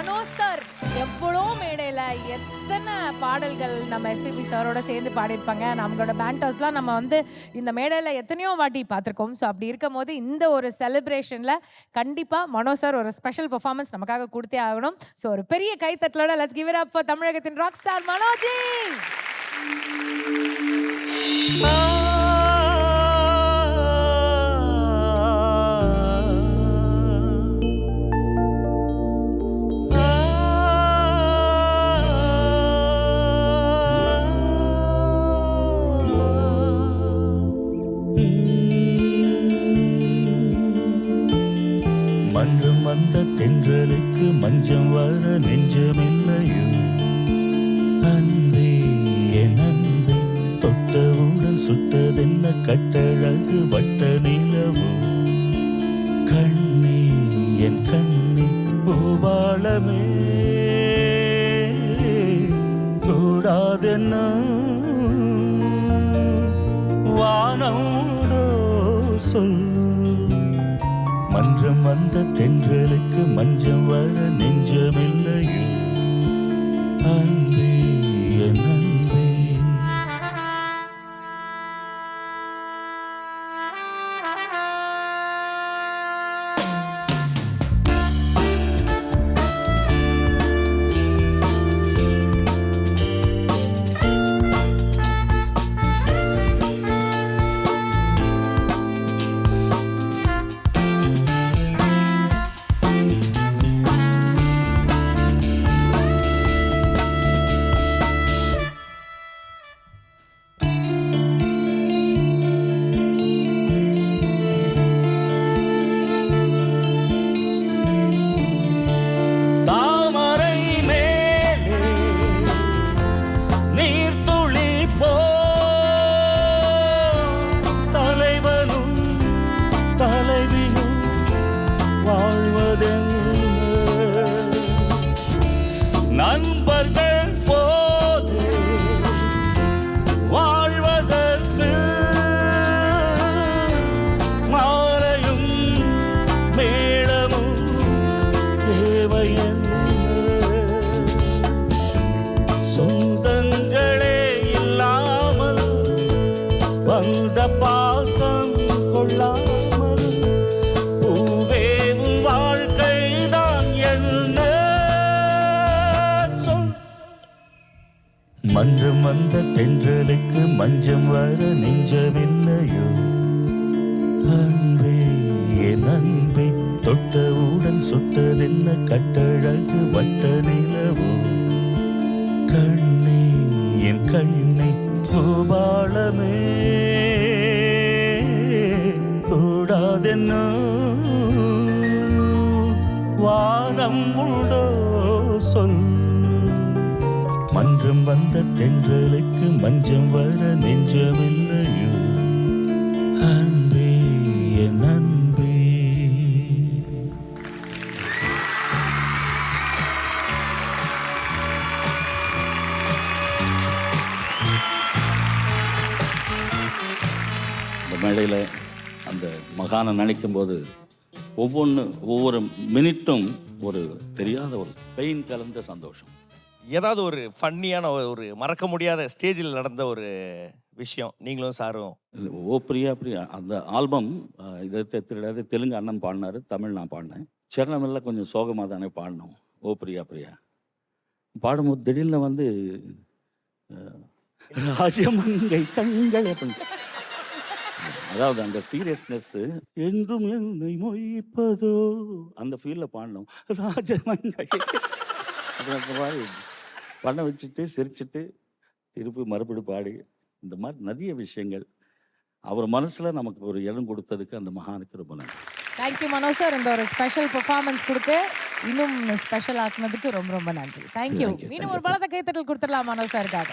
மனோ sir எவ்வளோ மேடையில் எத்தனை பாடல்கள் நம்ம எஸ்பிபி சாரோட சேர்ந்து பாடியிருப்பாங்க. நம்மளோட பேண்டர்ஸ்லாம் நம்ம வந்து இந்த மேடையில் எத்தனையோ வாட்டி பார்த்துருக்கோம். ஸோ அப்படி இருக்கும் போது இந்த ஒரு செலிப்ரேஷனில் கண்டிப்பாக மனோ சார் ஒரு ஸ்பெஷல் பெர்ஃபார்மன்ஸ் நமக்காக கொடுத்தே ஆகணும். ஸோ ஒரு பெரிய கைத்தட்டலோட let's give it up for தமிழகத்தின் ராக் ஸ்டார் மனோஜி. மன்றம் வந்த தென்றலுக்கு மஞ்சம் வர நெஞ்சமில்லையோ அன்பே என் அன்பே தொட்டவுடன் சுட்டதென்ன கட்டழகு வட்ட நிலவோ கண்ணே என் கண்ணே பூபாலமே கூடாதென்ன வானோடோ சொல் மன்றம் வந்த தென்றலுக்கு மஞ்சம் வர நெஞ்சமில்லையோ அன்பே என் அன்பே. நண்பர்கள் போதே வாழ்வதற்கு மாலையும் மேளமும் தேவையென்ன சொந்தங்களே இல்லாமல் வந்த பாசம் கொள்ளாமல் பூவேவும் வாழ்க்கைதான் என்ன மன்றம் வந்த தென்றலுக்கு மஞ்சம் வர நெஞ்சமில்லையோ அன்பே என் அன்பே தொட்டவுடன் சுட்டதென்ன கட்டழகு வட்ட நிலவோ கண்ணே என் கண்ணே பூபாலமே கூடாதென்ன வானம் உண்டோ சொல் மன்றம் வந்த தென்றலுக்கு மஞ்சம் வர நெஞ்சமில்லையோ அன்பே என் அன்பே. இந்த மேடையில் அந்த மகானை நினைக்கும் போது ஒவ்வொரு மினிட்டும் ஒரு தெரியாத ஒரு பெயின் கலந்த சந்தோஷம். ஏதாவது ஒரு ஃபன்னியான ஒரு மறக்க முடியாத ஸ்டேஜில் நடந்த ஒரு விஷயம் நீங்களும் சாரும்? ஓ பிரியா பிரியா அந்த ஆல்பம் இதை தெரியாது, தெலுங்கு அண்ணன் பாடினார், தமிழ் நான் பாடினேன். சரணமெல்லாம் கொஞ்சம் சோகமாக தானே பாடினோம். ஓ பிரியா பிரியா பாடும்போது திடீர்னு வந்து ராஜமங்கை கண்கள் அதாவது அந்த சீரியஸ்னஸ் என்றும் என்னை மொய்ப்பதோ அந்த ஃபீல்டில் பாடினோம். ராஜமங்கை மாதிரி பண்ண வச்சுட்டு சிரிச்சுட்டு திருப்பி மறுபடி பாடி இந்த மாதிரி நிறைய விஷயங்கள் அவர் மனசில் நமக்கு ஒரு இடம் கொடுத்ததுக்கு அந்த மகானுக்கு ரொம்ப நன்றி. தேங்க்யூ மனோ சார். இந்த ஒரு ஸ்பெஷல் பெர்ஃபார்மன்ஸ் கொடுத்து இன்னும் ஸ்பெஷல் ஆக்குனதுக்கு ரொம்ப ரொம்ப நன்றி. தேங்க்யூ. இன்னும் ஒரு பலத்த கைத்தட்டல் கொடுத்துடலாம் மனோ சாருக்காக.